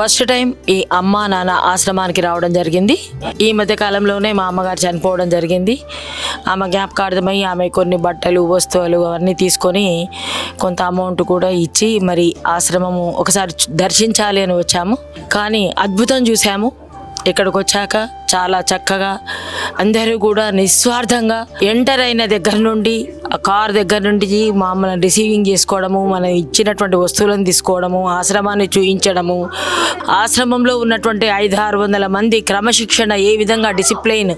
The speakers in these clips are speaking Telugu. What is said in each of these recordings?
ఫస్ట్ టైం ఈ అమ్మా నాన్న ఆశ్రమానికి రావడం జరిగింది. ఈ మధ్య కాలంలోనే మా అమ్మగారు చనిపోవడం జరిగింది. ఆమె జ్ఞాపకార్థమై ఆమె కొన్ని బట్టలు వస్తువులు అవన్నీ తీసుకొని కొంత అమౌంట్ కూడా ఇచ్చి మరి ఆశ్రమము ఒకసారి దర్శించాలి అని వచ్చాము. కానీ అద్భుతం చూసాము. ఇక్కడికి వచ్చాక చాలా చక్కగా అందరూ కూడా నిస్వార్థంగా ఎంటర్ అయిన దగ్గర నుండి ఆ కార్ దగ్గర నుండి మమ్మల్ని రిసీవింగ్ చేసుకోవడము, మనం ఇచ్చినటువంటి వస్తువులను తీసుకోవడము, ఆశ్రమాన్ని చూయించడము, ఆశ్రమంలో ఉన్నటువంటి 500-600 మంది క్రమశిక్షణ ఏ విధంగా డిసిప్లైన్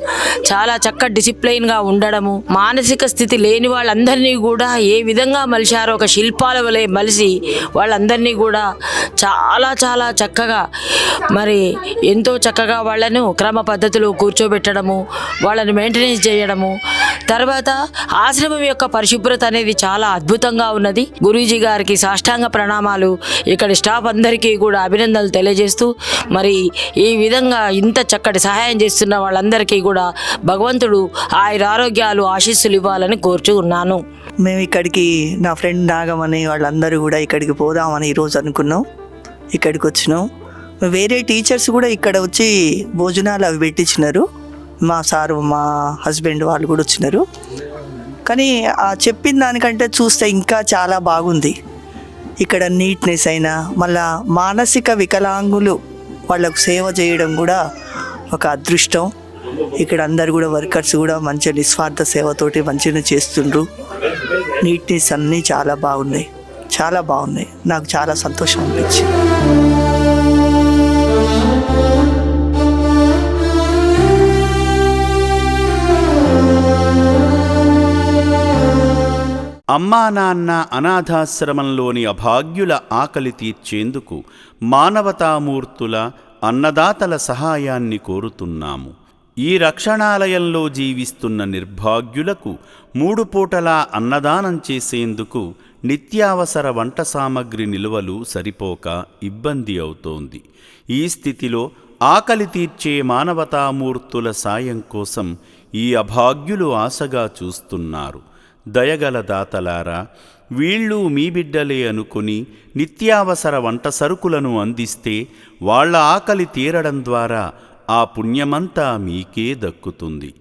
చాలా చక్కటి డిసిప్లైన్గా ఉండడము, మానసిక స్థితి లేని వాళ్ళందరినీ కూడా ఏ విధంగా మలిచారో ఒక శిల్పాల వలె మలిసి వాళ్ళందరినీ కూడా చాలా చాలా చక్కగా మరి ఎంతో చక్కగా వాళ్ళను క్రమ పద్ధతిలో కూర్చోబెట్టడము, వాళ్ళని మెయింటెనెన్స్ చేయడము, తర్వాత ఆశ్రమం యొక్క పరిశుభ్రత అనేది చాలా అద్భుతంగా ఉన్నది. గురూజీ గారికి సాష్టాంగ ప్రణామాలు. ఇక్కడి స్టాఫ్ అందరికీ కూడా అభినందనలు తెలియజేస్తూ మరి ఈ విధంగా ఇంత చక్కటి సహాయం చేస్తున్న వాళ్ళందరికీ కూడా భగవంతుడు ఆయురారోగ్యాలు ఆశీస్సులు ఇవ్వాలని కోరుచూ ఉన్నాను. మేము ఇక్కడికి నా ఫ్రెండ్ నాగమని వాళ్ళందరూ కూడా ఇక్కడికి పోదామని ఈరోజు అనుకున్నాం. ఇక్కడికి వచ్చినాం. వేరే టీచర్స్ కూడా ఇక్కడ వచ్చి భోజనాలు అవి పెట్టించినారు. మా సారు మా హస్బెండ్ వాళ్ళు కూడా వచ్చినారు. కానీ ఆ చెప్పిన దానికంటే చూస్తే ఇంకా చాలా బాగుంది. ఇక్కడ నీట్నెస్ అయినా మళ్ళా మానసిక వికలాంగులు వాళ్ళకు సేవ చేయడం కూడా ఒక అదృష్టం. ఇక్కడ అందరు కూడా వర్కర్స్ కూడా మంచి నిస్వార్థ సేవతోటి మంచిగా చేస్తుండ్రు. నీట్నెస్ అన్నీ చాలా బాగున్నాయి, చాలా బాగున్నాయి. నాకు చాలా సంతోషం అనిపించింది. అమ్మా నాన్న అనాథాశ్రమంలోని అభాగ్యుల ఆకలి తీర్చేందుకు మానవతామూర్తుల అన్నదాతల సహాయాన్ని కోరుతున్నాము. ఈ రక్షణాలయంలో జీవిస్తున్న నిర్భాగ్యులకు 3 పూటలా అన్నదానం చేసేందుకు నిత్యావసర వంట సామగ్రి నిల్వలు సరిపోక ఇబ్బంది అవుతోంది. ఈ స్థితిలో ఆకలి తీర్చే మానవతామూర్తుల సాయం కోసం ఈ అభాగ్యులు ఆశగా చూస్తున్నారు. దయగల దాతలారా, వీళ్ళు మీ బిడ్డలే అనుకుని నిత్యావసర వంట సరుకులను అందిస్తే వాళ్ళ ఆకలి తీరడం ద్వారా ఆ పుణ్యమంతా మీకే దక్కుతుంది.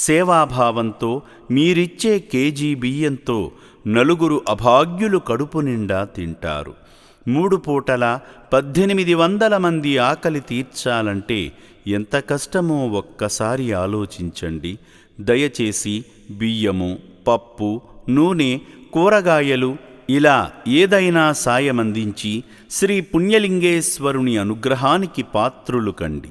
సేవాభావంతో మీరిచ్చే కేజీ బియ్యంతో 4 అభాగ్యులు కడుపు నిండా తింటారు. 3 పూటల 1800 మంది ఆకలి తీర్చాలంటే ఎంత కష్టమో ఒక్కసారి ఆలోచించండి. దయచేసి బియ్యము, పప్పు, నూనె, కూరగాయలు ఇలా ఏదైనా సాయమందించి శ్రీ పుణ్యలింగేశ్వరుని అనుగ్రహానికి పాత్రులు కండి.